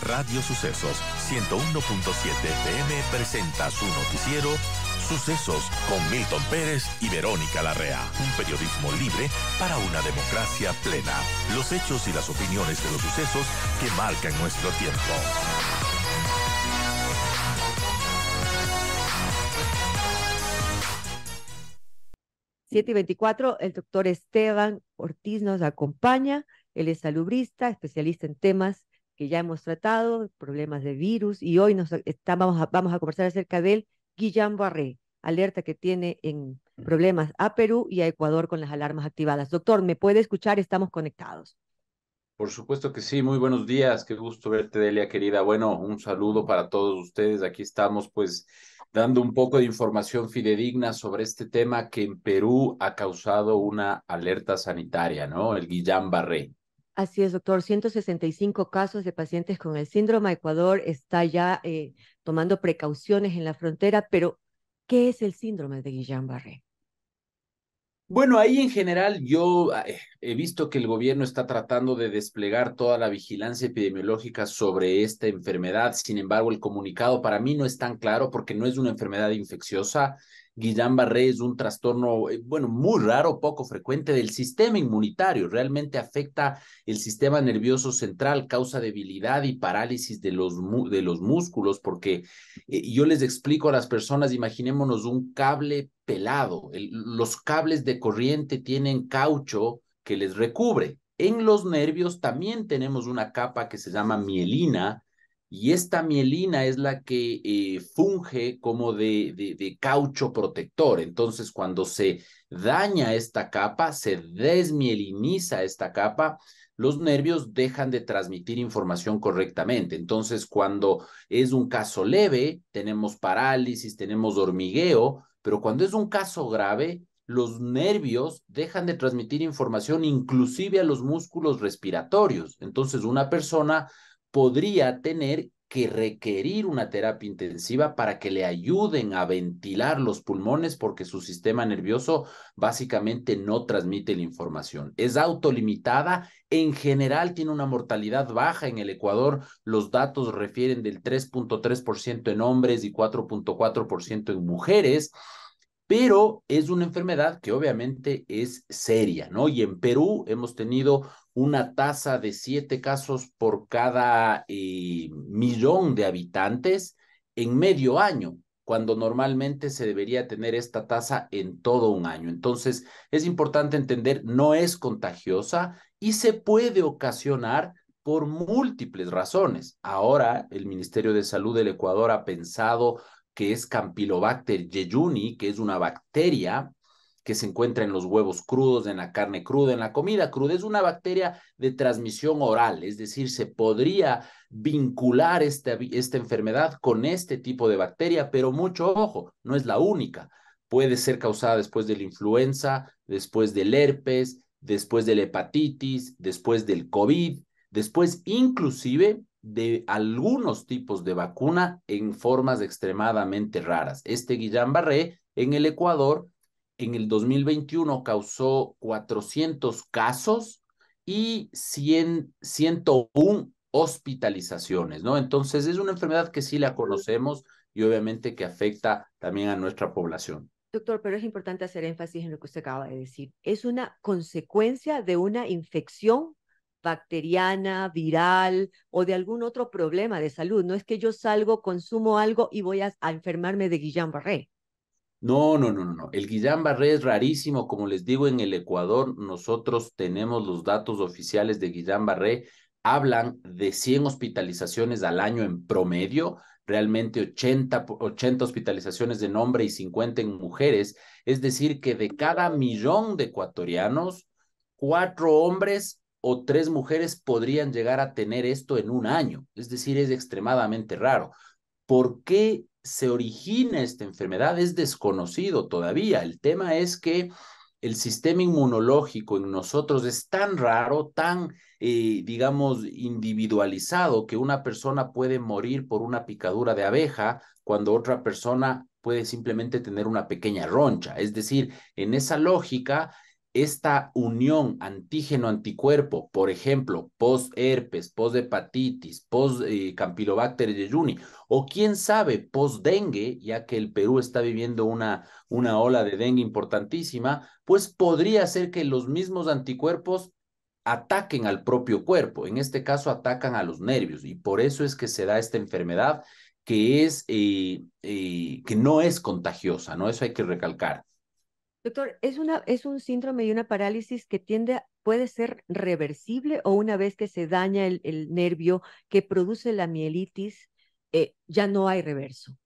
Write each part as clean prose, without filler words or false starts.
Radio Sucesos 101.7 FM presenta su noticiero Sucesos con Milton Pérez y Verónica Larrea. Un periodismo libre para una democracia plena. Los hechos y las opiniones de los sucesos que marcan nuestro tiempo. Siete y 24, el doctor Esteban Ortiz nos acompaña. Él es salubrista, especialista en temas que ya hemos tratado, problemas de virus, y hoy vamos a conversar acerca del Guillain-Barré, alerta que tiene en problemas a Perú y a Ecuador con las alarmas activadas. Doctor, ¿me puede escuchar? Estamos conectados. Por supuesto que sí, muy buenos días, qué gusto verte, Delia, querida. Bueno, un saludo para todos ustedes. Aquí estamos, pues, dando un poco de información fidedigna sobre este tema que en Perú ha causado una alerta sanitaria, ¿no? El Guillain-Barré. Así es, doctor. 165 casos de pacientes con el síndrome. Ecuador está ya tomando precauciones en la frontera, pero ¿qué es el síndrome de Guillain-Barré? Bueno, ahí en general yo he visto que el gobierno está tratando de desplegar toda la vigilancia epidemiológica sobre esta enfermedad. Sin embargo, el comunicado para mí no es tan claro porque no es una enfermedad infecciosa. Guillain-Barré es un trastorno, bueno, muy raro, poco frecuente del sistema inmunitario. Realmente afecta el sistema nervioso central, causa debilidad y parálisis de los músculos, porque yo les explico a las personas, imaginémonos un cable pelado. Los cables de corriente tienen caucho que les recubre. En los nervios también tenemos una capa que se llama mielina, y esta mielina es la que funge como de caucho protector. Entonces, cuando se daña esta capa, se desmieliniza esta capa, los nervios dejan de transmitir información correctamente. Entonces, cuando es un caso leve, tenemos parálisis, tenemos hormigueo, pero cuando es un caso grave, los nervios dejan de transmitir información inclusive a los músculos respiratorios. Entonces, una persona podría tener que requerir una terapia intensiva para que le ayuden a ventilar los pulmones porque su sistema nervioso básicamente no transmite la información. Es autolimitada, en general tiene una mortalidad baja. En el Ecuador los datos refieren del 3.3% en hombres y 4.4% en mujeres, pero es una enfermedad que obviamente es seria, ¿no? Y en Perú hemos tenido una tasa de 7 casos por cada millón de habitantes en medio año, cuando normalmente se debería tener esta tasa en todo un año. Entonces, es importante entender, no es contagiosa y se puede ocasionar por múltiples razones. Ahora, el Ministerio de Salud del Ecuador ha pensado que es Campylobacter jejuni, que es una bacteria que se encuentra en los huevos crudos, en la carne cruda, en la comida cruda. Es una bacteria de transmisión oral, es decir, se podría vincular esta enfermedad con este tipo de bacteria, pero mucho ojo, no es la única. Puede ser causada después de la influenza, después del herpes, después de la hepatitis, después del COVID, después inclusive de algunos tipos de vacuna en formas extremadamente raras. Este Guillain-Barré en el Ecuador en el 2021 causó 400 casos y 101 hospitalizaciones, ¿no? Entonces es una enfermedad que sí la conocemos y obviamente que afecta también a nuestra población. Doctor, pero es importante hacer énfasis en lo que usted acaba de decir. Es una consecuencia de una infección bacteriana, viral o de algún otro problema de salud. No es que yo salgo, consumo algo y voy a enfermarme de Guillain-Barré. No, no, no, no, no. El Guillain-Barré es rarísimo. Como les digo, en el Ecuador nosotros tenemos los datos oficiales de Guillain-Barré. Hablan de 100 hospitalizaciones al año en promedio, realmente 80 hospitalizaciones en hombre y 50 en mujeres. Es decir, que de cada millón de ecuatorianos, 4 hombres o 3 mujeres podrían llegar a tener esto en un año. Es decir, es extremadamente raro. ¿Por qué se origina esta enfermedad? Es desconocido todavía. El tema es que el sistema inmunológico en nosotros es tan raro, tan, digamos, individualizado, que una persona puede morir por una picadura de abeja cuando otra persona puede simplemente tener una pequeña roncha. Es decir, en esa lógica, esta unión antígeno-anticuerpo, por ejemplo, post-herpes, post-hepatitis, post-campylobacter jejuni, o quién sabe, post-dengue, ya que el Perú está viviendo una ola de dengue importantísima, pues podría ser que los mismos anticuerpos ataquen al propio cuerpo, en este caso atacan a los nervios, y por eso es que se da esta enfermedad que no es contagiosa, ¿no? Eso hay que recalcar. Doctor, ¿es un síndrome y una parálisis que puede ser reversible o una vez que se daña el nervio que produce la mielitis, ya no hay reverso?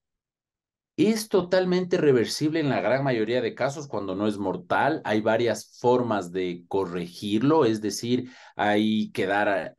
Es totalmente reversible en la gran mayoría de casos cuando no es mortal. Hay varias formas de corregirlo, es decir, hay que dar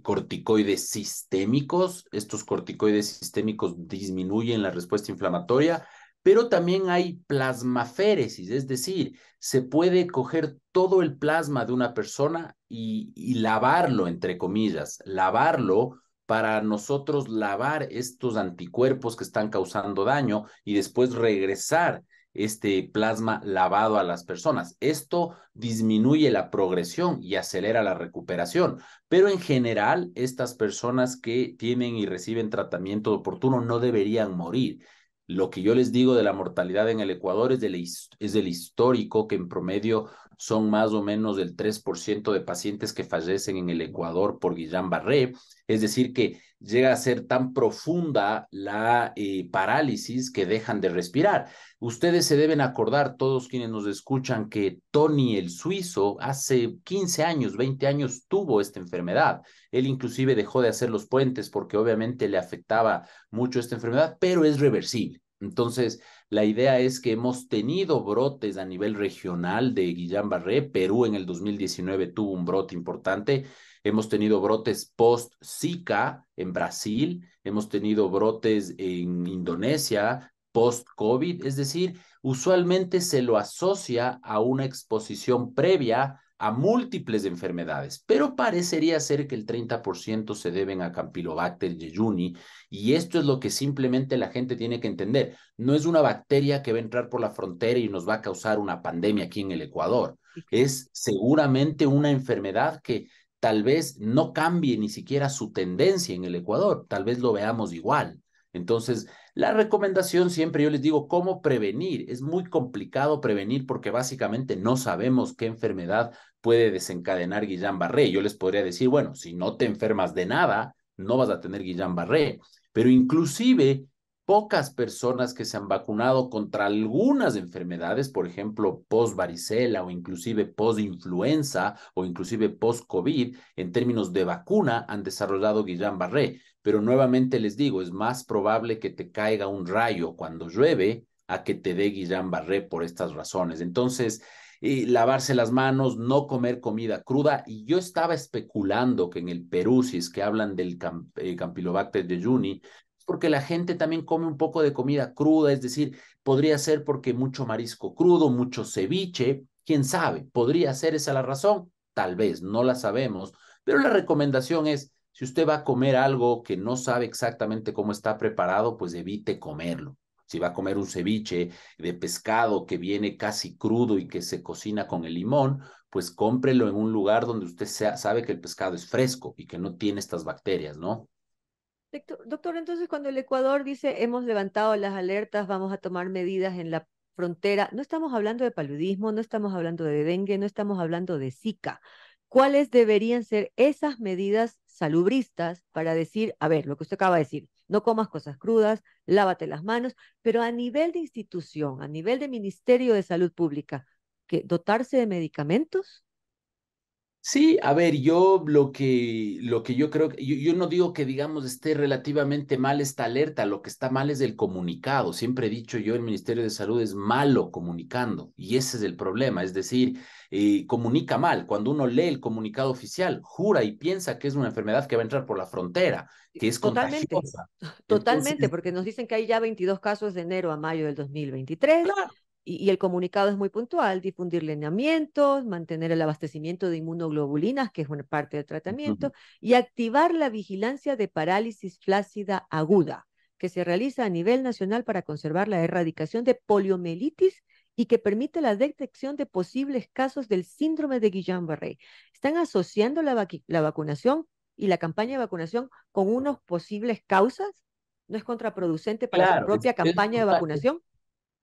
corticoides sistémicos. Estos corticoides sistémicos disminuyen la respuesta inflamatoria, pero también hay plasmaféresis, es decir, se puede coger todo el plasma de una persona y lavarlo, entre comillas, lavarlo para nosotros lavar estos anticuerpos que están causando daño y después regresar este plasma lavado a las personas. Esto disminuye la progresión y acelera la recuperación, pero en general estas personas que tienen y reciben tratamiento oportuno no deberían morir. Lo que yo les digo de la mortalidad en el Ecuador es del histórico, que en promedio son más o menos del 3% de pacientes que fallecen en el Ecuador por Guillain-Barré. Es decir, que llega a ser tan profunda la parálisis que dejan de respirar. Ustedes se deben acordar, todos quienes nos escuchan, que Tony el suizo hace 15 años, 20 años tuvo esta enfermedad. Él inclusive dejó de hacer los puentes porque obviamente le afectaba mucho esta enfermedad, pero es reversible. Entonces, la idea es que hemos tenido brotes a nivel regional de Guillain-Barré. Perú en el 2019 tuvo un brote importante. Hemos tenido brotes post-Zika en Brasil, hemos tenido brotes en Indonesia, post-COVID, es decir, usualmente se lo asocia a una exposición previa a múltiples enfermedades, pero parecería ser que el 30% se deben a Campylobacter jejuni, y esto es lo que simplemente la gente tiene que entender. No es una bacteria que va a entrar por la frontera y nos va a causar una pandemia aquí en el Ecuador. Sí, claro. Es seguramente una enfermedad que tal vez no cambie ni siquiera su tendencia en el Ecuador, tal vez lo veamos igual. Entonces, la recomendación siempre yo les digo, ¿cómo prevenir? Es muy complicado prevenir porque básicamente no sabemos qué enfermedad puede desencadenar Guillain-Barré. Yo les podría decir, bueno, si no te enfermas de nada, no vas a tener Guillain-Barré, pero inclusive pocas personas que se han vacunado contra algunas enfermedades, por ejemplo, post-varicela o inclusive post-influenza o inclusive post-COVID, en términos de vacuna, han desarrollado Guillain-Barré. Pero nuevamente les digo, es más probable que te caiga un rayo cuando llueve a que te dé Guillain-Barré por estas razones. Entonces, lavarse las manos, no comer comida cruda. Y yo estaba especulando que en el Perú, si es que hablan del Campylobacter jejuni, porque la gente también come un poco de comida cruda, es decir, podría ser porque mucho marisco crudo, mucho ceviche, quién sabe, podría ser esa la razón, tal vez, no la sabemos, pero la recomendación es, si usted va a comer algo que no sabe exactamente cómo está preparado, pues evite comerlo. Si va a comer un ceviche de pescado que viene casi crudo y que se cocina con el limón, pues cómprelo en un lugar donde usted sabe que el pescado es fresco y que no tiene estas bacterias, ¿no? Doctor, entonces cuando el Ecuador dice hemos levantado las alertas, vamos a tomar medidas en la frontera, no estamos hablando de paludismo, no estamos hablando de dengue, no estamos hablando de Zika. ¿Cuáles deberían ser esas medidas salubristas para decir, a ver, lo que usted acaba de decir, no comas cosas crudas, lávate las manos, pero a nivel de institución, a nivel de Ministerio de Salud Pública, que dotarse de medicamentos? Sí, a ver, yo lo que yo creo, yo no digo que digamos esté relativamente mal esta alerta, lo que está mal es el comunicado. Siempre he dicho yo, el Ministerio de Salud es malo comunicando y ese es el problema, es decir, comunica mal. Cuando uno lee el comunicado oficial, jura y piensa que es una enfermedad que va a entrar por la frontera, que es Totalmente, contagiosa. totalmente, Entonces, porque nos dicen que hay ya 22 casos de enero a mayo del 2023 claro. y el comunicado es muy puntual, difundir lineamientos, mantener el abastecimiento de inmunoglobulinas, que es una parte del tratamiento, y activar la vigilancia de parálisis flácida aguda, que se realiza a nivel nacional para conservar la erradicación de poliomielitis y que permite la detección de posibles casos del síndrome de Guillain-Barré. Están asociando la vacunación y la campaña de vacunación con unas posibles causas. ¿No es contraproducente para su Claro, propia es campaña de vacunación?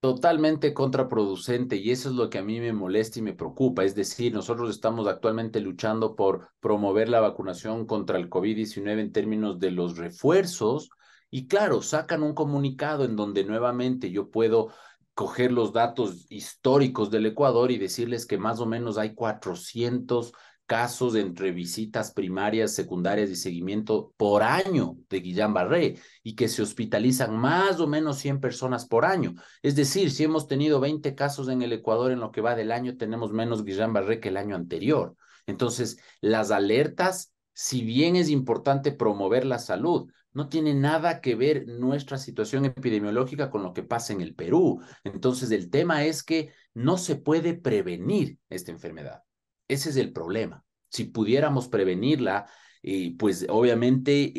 totalmente contraproducente y eso es lo que a mí me molesta y me preocupa. Es decir, nosotros estamos actualmente luchando por promover la vacunación contra el COVID-19 en términos de los refuerzos y claro, sacan un comunicado en donde nuevamente yo puedo coger los datos históricos del Ecuador y decirles que más o menos hay 400 casos entre visitas primarias, secundarias y seguimiento por año de Guillain-Barré y que se hospitalizan más o menos 100 personas por año. Es decir, si hemos tenido 20 casos en el Ecuador en lo que va del año, tenemos menos Guillain-Barré que el año anterior. Entonces, las alertas, si bien es importante promover la salud, no tiene nada que ver nuestra situación epidemiológica con lo que pasa en el Perú. Entonces, el tema es que no se puede prevenir esta enfermedad. Ese es el problema. Si pudiéramos prevenirla, pues obviamente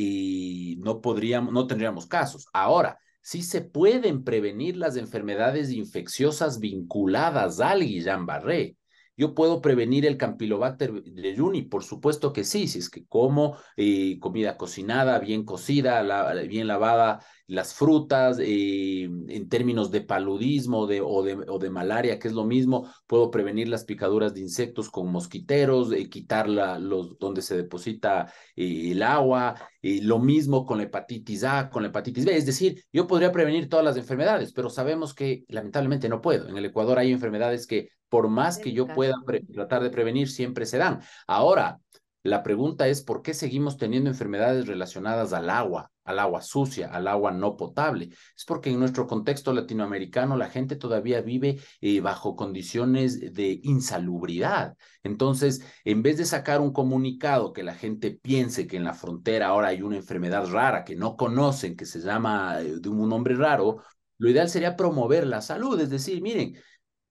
no tendríamos casos. Ahora, sí se pueden prevenir las enfermedades infecciosas vinculadas al Guillain-Barré. Yo puedo prevenir el Campylobacter jejuni, por supuesto que sí, si es que como comida cocinada, bien cocida, bien lavada, las frutas, en términos de paludismo o de malaria, que es lo mismo, puedo prevenir las picaduras de insectos con mosquiteros, quitar donde se deposita el agua, lo mismo con la hepatitis A, con la hepatitis B, es decir, yo podría prevenir todas las enfermedades, pero sabemos que lamentablemente no puedo. En el Ecuador hay enfermedades que por más que yo pueda tratar de prevenir, siempre se dan. Ahora, la pregunta es, ¿por qué seguimos teniendo enfermedades relacionadas al agua sucia, al agua no potable? Es porque en nuestro contexto latinoamericano la gente todavía vive bajo condiciones de insalubridad. Entonces, en vez de sacar un comunicado que la gente piense que en la frontera ahora hay una enfermedad rara que no conocen, que se llama de un nombre raro, lo ideal sería promover la salud, es decir, miren,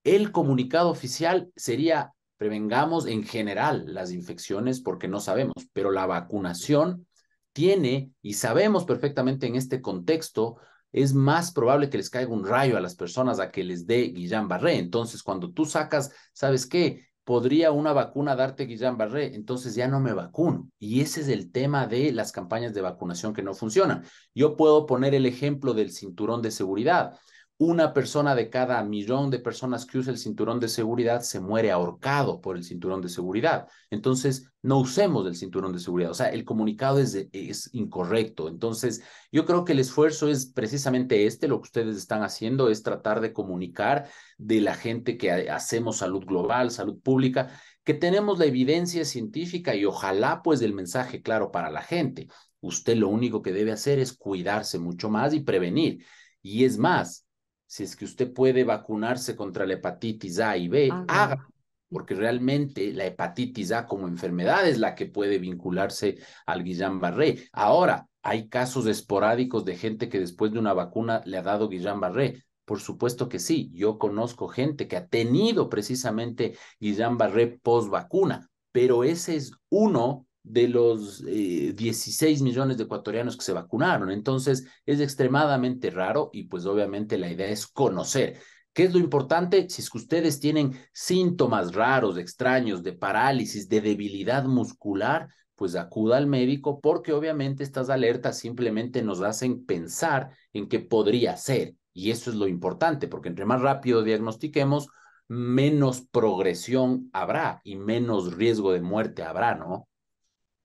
el comunicado oficial sería prevengamos en general las infecciones porque no sabemos, pero la vacunación tiene, y sabemos perfectamente en este contexto, es más probable que les caiga un rayo a las personas a que les dé Guillain-Barré. Entonces, cuando tú sacas, ¿sabes qué? Podría una vacuna darte Guillain-Barré, entonces ya no me vacuno. Y ese es el tema de las campañas de vacunación que no funcionan. Yo puedo poner el ejemplo del cinturón de seguridad. Una persona de cada millón de personas que usa el cinturón de seguridad se muere ahorcado por el cinturón de seguridad. Entonces, no usemos el cinturón de seguridad. O sea, el comunicado es incorrecto. Entonces, yo creo que el esfuerzo es precisamente lo que ustedes están haciendo, es tratar de comunicar de la gente que hacemos salud global, salud pública, que tenemos la evidencia científica y ojalá pues el mensaje claro para la gente. Usted lo único que debe hacer es cuidarse mucho más y prevenir. Y es más, si es que usted puede vacunarse contra la hepatitis A y B, Hágalo. haga, porque realmente la hepatitis A como enfermedad es la que puede vincularse al Guillain-Barré. Ahora, hay casos esporádicos de gente que después de una vacuna le ha dado Guillain-Barré. Por supuesto que sí, yo conozco gente que ha tenido precisamente Guillain-Barré post vacuna, pero ese es uno de los 16 millones de ecuatorianos que se vacunaron. Entonces, es extremadamente raro y pues obviamente la idea es conocer. ¿Qué es lo importante? Si es que ustedes tienen síntomas raros, extraños, de parálisis, de debilidad muscular, pues acuda al médico porque obviamente estas alertas simplemente nos hacen pensar en qué podría ser. Y eso es lo importante, porque entre más rápido diagnostiquemos, menos progresión habrá y menos riesgo de muerte habrá, ¿no?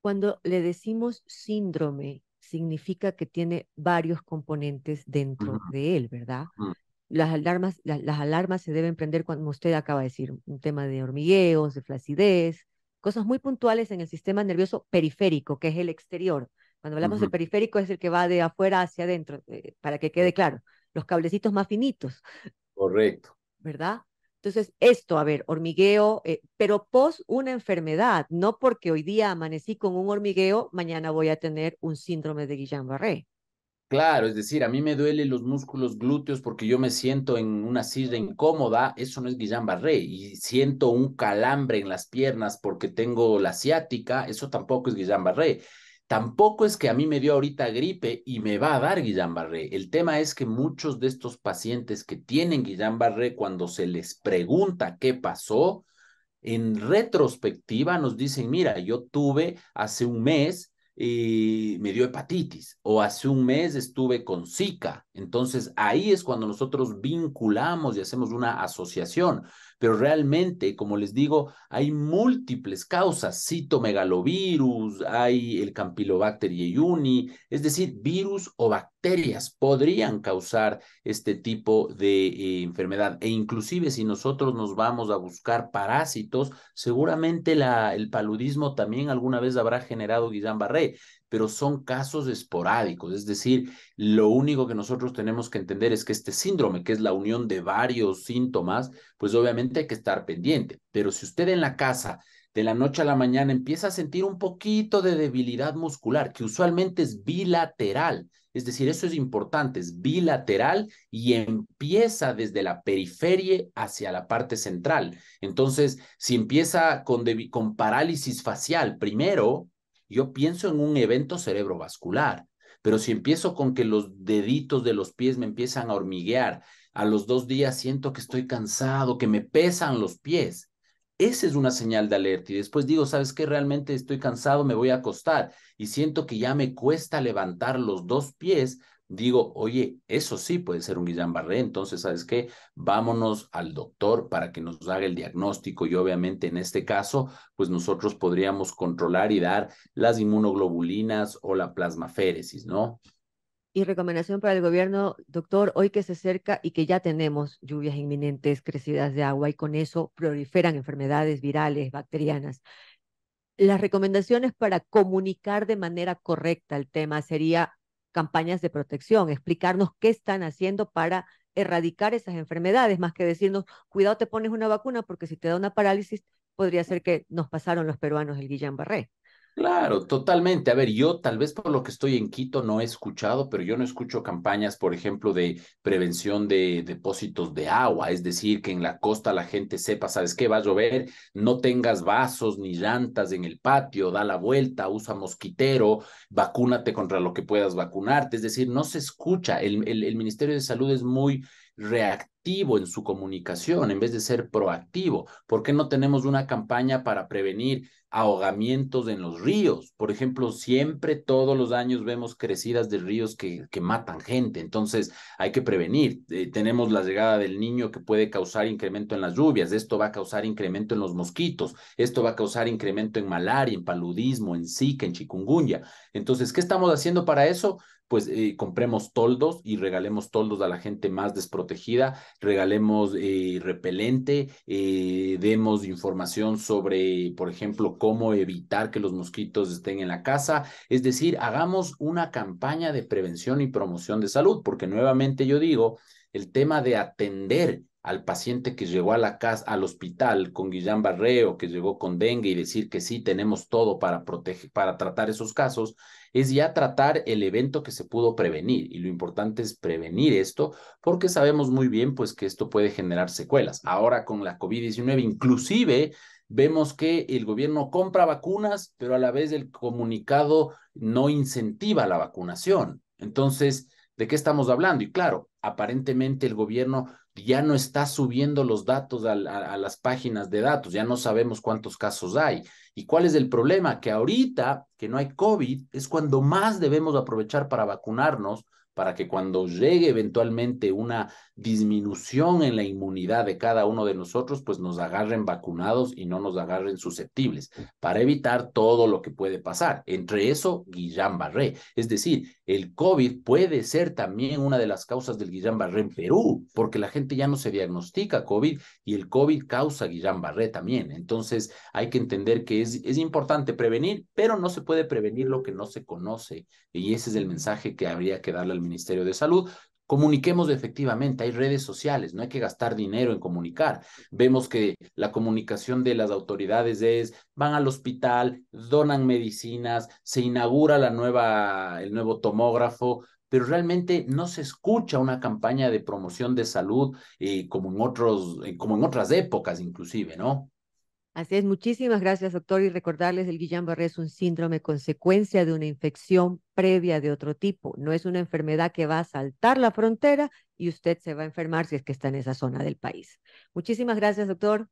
Cuando le decimos síndrome, significa que tiene varios componentes Ujú, dentro de él, ¿verdad? ujú. Las alarmas se deben prender cuando usted acaba de decir, un tema de hormigueos, de flacidez, cosas muy puntuales en el sistema nervioso periférico, que es el exterior. Cuando hablamos del Ujú. periférico es el que va de afuera hacia adentro, para que quede claro, los cablecitos más finitos, Correcto. ¿verdad? Entonces, esto, a ver, hormigueo, pero pos una enfermedad, no porque hoy día amanecí con un hormigueo, mañana voy a tener un síndrome de Guillain-Barré. Claro, es decir, a mí me duelen los músculos glúteos porque yo me siento en una silla incómoda, eso no es Guillain-Barré, y siento un calambre en las piernas porque tengo la ciática, eso tampoco es Guillain-Barré. Tampoco es que a mí me dio ahorita gripe y me va a dar Guillain-Barré. El tema es que muchos de estos pacientes que tienen Guillain-Barré, cuando se les pregunta qué pasó, en retrospectiva nos dicen, mira, yo tuve hace un mes y me dio hepatitis, o hace un mes estuve con Zika. Entonces ahí es cuando nosotros vinculamos y hacemos una asociación. Pero realmente, como les digo, hay múltiples causas: citomegalovirus, hay el Campylobacter jejuni, es decir, virus o bacterias podrían causar este tipo de enfermedad. E inclusive si nosotros nos vamos a buscar parásitos, seguramente el paludismo también alguna vez habrá generado Guillain-Barré, pero son casos esporádicos. Es decir, lo único que nosotros tenemos que entender es que este síndrome, que es la unión de varios síntomas, pues obviamente hay que estar pendiente. Pero si usted en la casa de la noche a la mañana empieza a sentir un poquito de debilidad muscular, que usualmente es bilateral, es decir, eso es importante, es bilateral y empieza desde la periferia hacia la parte central. Entonces, si empieza con parálisis facial primero, yo pienso en un evento cerebrovascular. Pero si empiezo con que los deditos de los pies me empiezan a hormiguear, a los 2 días siento que estoy cansado, que me pesan los pies, esa es una señal de alerta. Y después digo, ¿sabes qué? Realmente estoy cansado, me voy a acostar y siento que ya me cuesta levantar los 2 pies. Digo, oye, eso sí puede ser un Guillain-Barré. Entonces, ¿sabes qué? Vámonos al doctor para que nos haga el diagnóstico y obviamente en este caso, pues nosotros podríamos controlar y dar las inmunoglobulinas o la plasmaféresis, ¿no? Y recomendación para el gobierno, doctor, hoy que se acerca y que ya tenemos lluvias inminentes, crecidas de agua y con eso proliferan enfermedades virales, bacterianas. Las recomendaciones para comunicar de manera correcta el tema sería campañas de protección, explicarnos qué están haciendo para erradicar esas enfermedades, más que decirnos, cuidado, te pones una vacuna porque si te da una parálisis, podría ser que nos pasaron los peruanos el Guillain-Barré. Claro, totalmente. A ver, yo tal vez por lo que estoy en Quito no he escuchado, pero yo no escucho campañas, por ejemplo, de prevención de depósitos de agua, es decir, que en la costa la gente sepa, ¿sabes qué? Va a llover, no tengas vasos ni llantas en el patio, da la vuelta, usa mosquitero, vacúnate contra lo que puedas vacunarte, es decir, no se escucha. El Ministerio de Salud es muy reactivo en su comunicación en vez de ser proactivo. ¿Por qué no tenemos una campaña para prevenir ahogamientos en los ríos? Por ejemplo, siempre todos los años vemos crecidas de ríos que matan gente, entonces hay que prevenir. Tenemos la llegada del niño que puede causar incremento en las lluvias, esto va a causar incremento en los mosquitos, esto va a causar incremento en malaria, en paludismo, en Zika, en chikungunya. Entonces, ¿qué estamos haciendo para eso? Pues compremos toldos y regalemos toldos a la gente más desprotegida, regalemos repelente, demos información sobre, por ejemplo, cómo evitar que los mosquitos estén en la casa. Es decir, hagamos una campaña de prevención y promoción de salud, porque nuevamente yo digo, el tema de atender al paciente que llegó a la casa, al hospital con Guillain-Barré o que llegó con dengue y decir que sí tenemos todo para proteger, para tratar esos casos, es ya tratar el evento que se pudo prevenir. Y lo importante es prevenir esto porque sabemos muy bien pues que esto puede generar secuelas. Ahora con la COVID-19 inclusive vemos que el gobierno compra vacunas, pero a la vez el comunicado no incentiva la vacunación. Entonces, ¿de qué estamos hablando? Y claro, aparentemente el gobierno ya no está subiendo los datos a las páginas de datos, ya no sabemos cuántos casos hay. ¿Y cuál es el problema? Que ahorita que no hay COVID es cuando más debemos aprovechar para vacunarnos, para que cuando llegue eventualmente una disminución en la inmunidad de cada uno de nosotros, pues nos agarren vacunados y no nos agarren susceptibles, para evitar todo lo que puede pasar. Entre eso, Guillain-Barré. Es decir, el COVID puede ser también una de las causas del Guillain-Barré en Perú, porque la gente ya no se diagnostica COVID y el COVID causa Guillain-Barré también. Entonces, hay que entender que es importante prevenir, pero no se puede prevenir lo que no se conoce. Y ese es el mensaje que habría que darle al Ministerio de Salud. Comuniquemos efectivamente, hay redes sociales, no hay que gastar dinero en comunicar. Vemos que la comunicación de las autoridades es, van al hospital, donan medicinas, se inaugura el nuevo tomógrafo, pero realmente no se escucha una campaña de promoción de salud como en otras épocas inclusive, ¿no? Así es, muchísimas gracias, doctor. Y recordarles, el Guillain-Barré es un síndrome consecuencia de una infección previa de otro tipo. No es una enfermedad que va a saltar la frontera y usted se va a enfermar si es que está en esa zona del país. Muchísimas gracias, doctor.